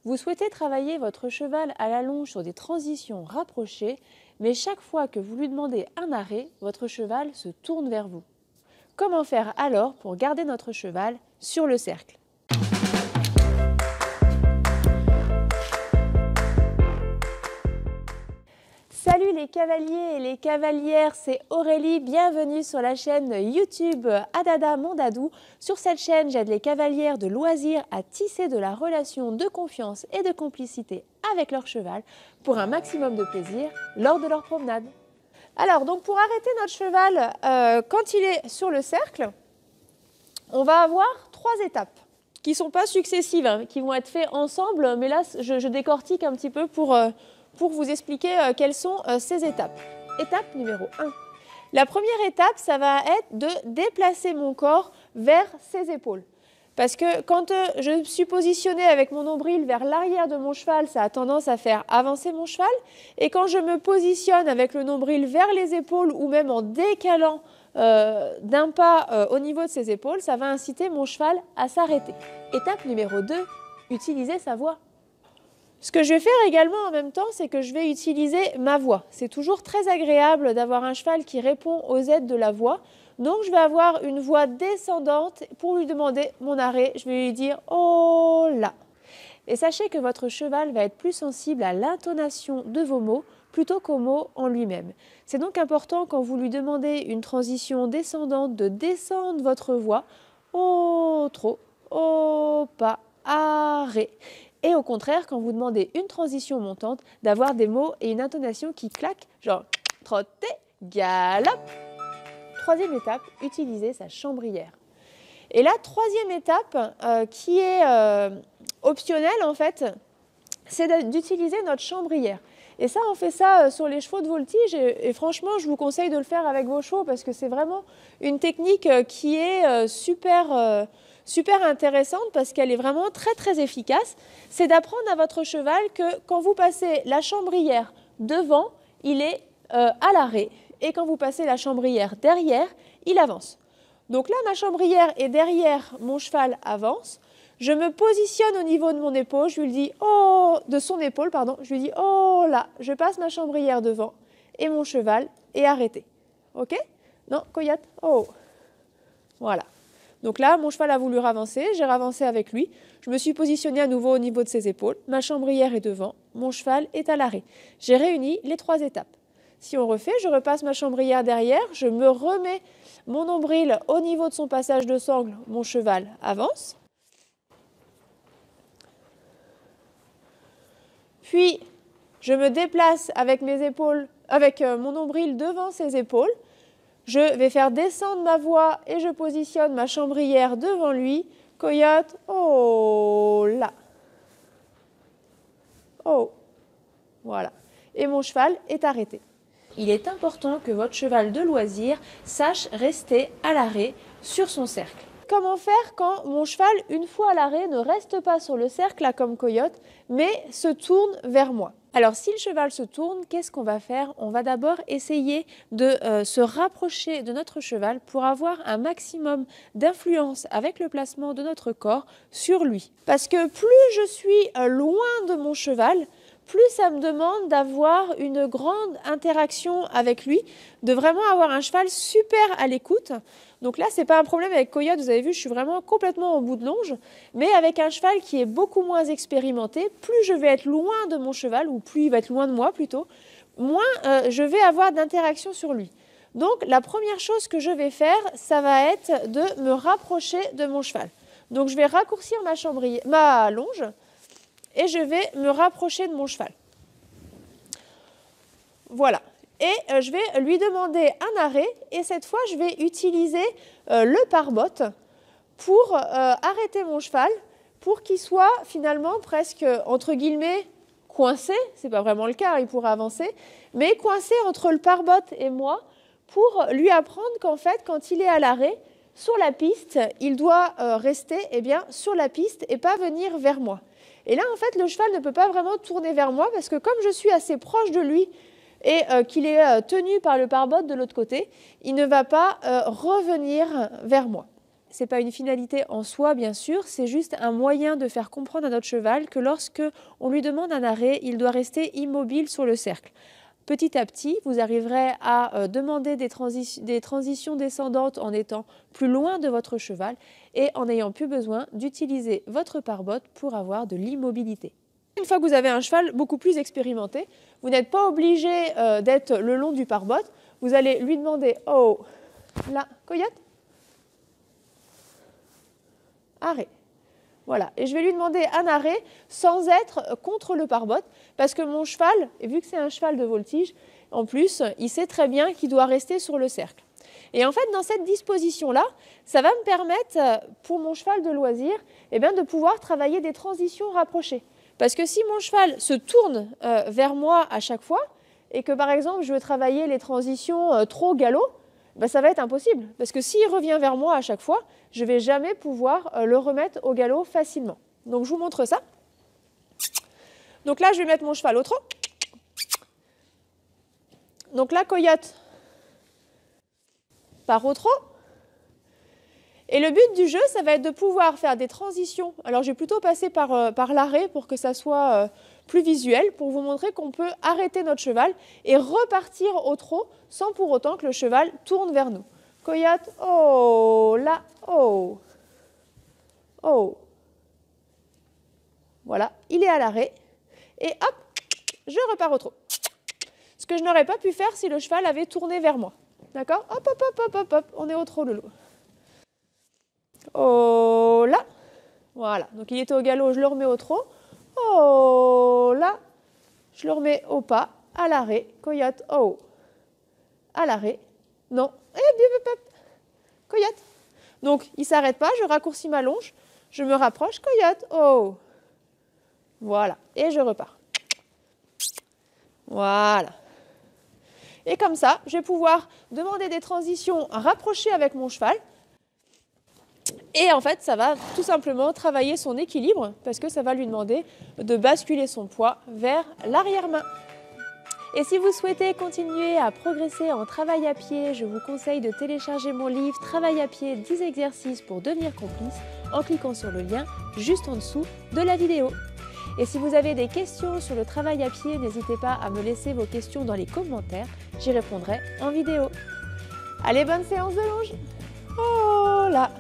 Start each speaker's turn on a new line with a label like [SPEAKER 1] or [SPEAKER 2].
[SPEAKER 1] Vous souhaitez travailler votre cheval à la longe sur des transitions rapprochées, mais chaque fois que vous lui demandez un arrêt, votre cheval se tourne vers vous. Comment faire alors pour garder notre cheval sur le cercle? Salut les cavaliers et les cavalières, c'est Aurélie, bienvenue sur la chaîne YouTube Adada Mondadou. Sur cette chaîne, j'aide les cavalières de loisirs à tisser de la relation de confiance et de complicité avec leur cheval pour un maximum de plaisir lors de leur promenade. Alors, donc pour arrêter notre cheval quand il est sur le cercle, on va avoir 3 étapes qui ne sont pas successives, hein, qui vont être faites ensemble, mais là je décortique un petit peu pour vous expliquer quelles sont ces étapes. Étape numéro 1. La première étape, ça va être de déplacer mon corps vers ses épaules. Parce que quand je suis positionnée avec mon nombril vers l'arrière de mon cheval, ça a tendance à faire avancer mon cheval. Et quand je me positionne avec le nombril vers les épaules ou même en décalant d'un pas au niveau de ses épaules, ça va inciter mon cheval à s'arrêter. Étape numéro 2, utiliser sa voix. Ce que je vais faire également en même temps, c'est que je vais utiliser ma voix. C'est toujours très agréable d'avoir un cheval qui répond aux aides de la voix. Donc, je vais avoir une voix descendante pour lui demander mon arrêt. Je vais lui dire « Oh là !» Et sachez que votre cheval va être plus sensible à l'intonation de vos mots plutôt qu'aux mots en lui-même. C'est donc important quand vous lui demandez une transition descendante de descendre votre voix « Oh trop »,« Oh pas »,« Arrêt ». Et au contraire, quand vous demandez une transition montante, d'avoir des mots et une intonation qui claquent, genre trotter, galope. Troisième étape, utiliser sa chambrière. Et la troisième étape, qui est optionnelle en fait, c'est d'utiliser notre chambrière. Et ça, on fait ça sur les chevaux de voltige et franchement, je vous conseille de le faire avec vos chevaux parce que c'est vraiment une technique qui est super intéressante parce qu'elle est vraiment très efficace. C'est d'apprendre à votre cheval que quand vous passez la chambrière devant, il est à l'arrêt. Et quand vous passez la chambrière derrière, il avance. Donc là, ma chambrière est derrière, mon cheval avance. Je me positionne au niveau de mon épaule, je lui dis oh, de son épaule, pardon, je lui dis oh là, je passe ma chambrière devant et mon cheval est arrêté. Ok? Non, coyote, oh. Voilà. Donc là, mon cheval a voulu ravancer, j'ai ravancé avec lui. Je me suis positionnée à nouveau au niveau de ses épaules. Ma chambrière est devant, mon cheval est à l'arrêt. J'ai réuni les 3 étapes. Si on refait, je repasse ma chambrière derrière, je me remets mon nombril au niveau de son passage de sangle, mon cheval avance. Puis, je me déplace avec mes épaules, avec mon nombril devant ses épaules. Je vais faire descendre ma voix et je positionne ma chambrière devant lui. Coyote, oh là. Oh. Voilà. Et mon cheval est arrêté. Il est important que votre cheval de loisir sache rester à l'arrêt sur son cercle. Comment faire quand mon cheval, une fois à l'arrêt, ne reste pas sur le cercle là, comme coyote, mais se tourne vers moi? Alors, si le cheval se tourne, qu'est-ce qu'on va faire? On va d'abord essayer de se rapprocher de notre cheval pour avoir un maximum d'influence avec le placement de notre corps sur lui. Parce que plus je suis loin de mon cheval, plus ça me demande d'avoir une grande interaction avec lui, de vraiment avoir un cheval super à l'écoute. Donc là, ce n'est pas un problème avec Coyote, vous avez vu, je suis vraiment complètement au bout de longe. Mais avec un cheval qui est beaucoup moins expérimenté, plus je vais être loin de mon cheval, ou plus il va être loin de moi plutôt, moins je vais avoir d'interaction sur lui. Donc la première chose que je vais faire, ça va être de me rapprocher de mon cheval. Donc je vais raccourcir ma longe et je vais me rapprocher de mon cheval. Voilà. Et je vais lui demander un arrêt et cette fois, je vais utiliser le pare-botte pour arrêter mon cheval pour qu'il soit finalement presque, entre guillemets, coincé. Ce n'est pas vraiment le cas, il pourrait avancer, mais coincé entre le pare-botte et moi pour lui apprendre qu'en fait, quand il est à l'arrêt, sur la piste, il doit rester sur la piste et pas venir vers moi. Et là, en fait, le cheval ne peut pas vraiment tourner vers moi parce que comme je suis assez proche de lui et qu'il est tenu par le pare-botte de l'autre côté, il ne va pas revenir vers moi. ce n'est pas une finalité en soi, bien sûr, c'est juste un moyen de faire comprendre à notre cheval que lorsque on lui demande un arrêt, il doit rester immobile sur le cercle. Petit à petit, vous arriverez à demander des transitions descendantes en étant plus loin de votre cheval et en n'ayant plus besoin d'utiliser votre pare-botte pour avoir de l'immobilité. Une fois que vous avez un cheval beaucoup plus expérimenté, vous n'êtes pas obligé d'être le long du pare-botte. Vous allez lui demander « Oh, là, coyote !» Arrêt. Voilà, et je vais lui demander un arrêt sans être contre le pare-botte parce que mon cheval, et vu que c'est un cheval de voltige, en plus, il sait très bien qu'il doit rester sur le cercle. Et en fait, dans cette disposition-là, ça va me permettre, pour mon cheval de loisir, de pouvoir travailler des transitions rapprochées. Parce que si mon cheval se tourne vers moi à chaque fois, et que par exemple, je veux travailler les transitions trop galop, ça va être impossible, parce que s'il revient vers moi à chaque fois, je ne vais jamais pouvoir le remettre au galop facilement. Donc je vous montre ça. Donc là, je vais mettre mon cheval au trot. Donc là, coyote part au trot. Et le but du jeu, ça va être de pouvoir faire des transitions. Alors je vais plutôt passer par l'arrêt pour que ça soit plus visuel, pour vous montrer qu'on peut arrêter notre cheval et repartir au trot sans pour autant que le cheval tourne vers nous. Coyote, oh, là, oh, oh. Voilà, il est à l'arrêt. Et hop, je repars au trot. Ce que je n'aurais pas pu faire si le cheval avait tourné vers moi. D'accord? Hop, hop, hop, hop, hop, hop, on est au trot, le lot. Oh là, voilà, donc il était au galop, je le remets au trot. Oh là, je le remets au pas, à l'arrêt, coyote, oh, à l'arrêt, non, coyote. Donc il ne s'arrête pas, je raccourcis ma longe, je me rapproche, coyote, oh, voilà, et je repars. Voilà. Et comme ça, je vais pouvoir demander des transitions rapprochées avec mon cheval. Et en fait, ça va tout simplement travailler son équilibre parce que ça va lui demander de basculer son poids vers l'arrière-main. Et si vous souhaitez continuer à progresser en travail à pied, je vous conseille de télécharger mon livre Travail à pied 10 exercices pour devenir complice en cliquant sur le lien juste en dessous de la vidéo. Et si vous avez des questions sur le travail à pied, n'hésitez pas à me laisser vos questions dans les commentaires, j'y répondrai en vidéo. Allez, bonne séance de longe. Oh là!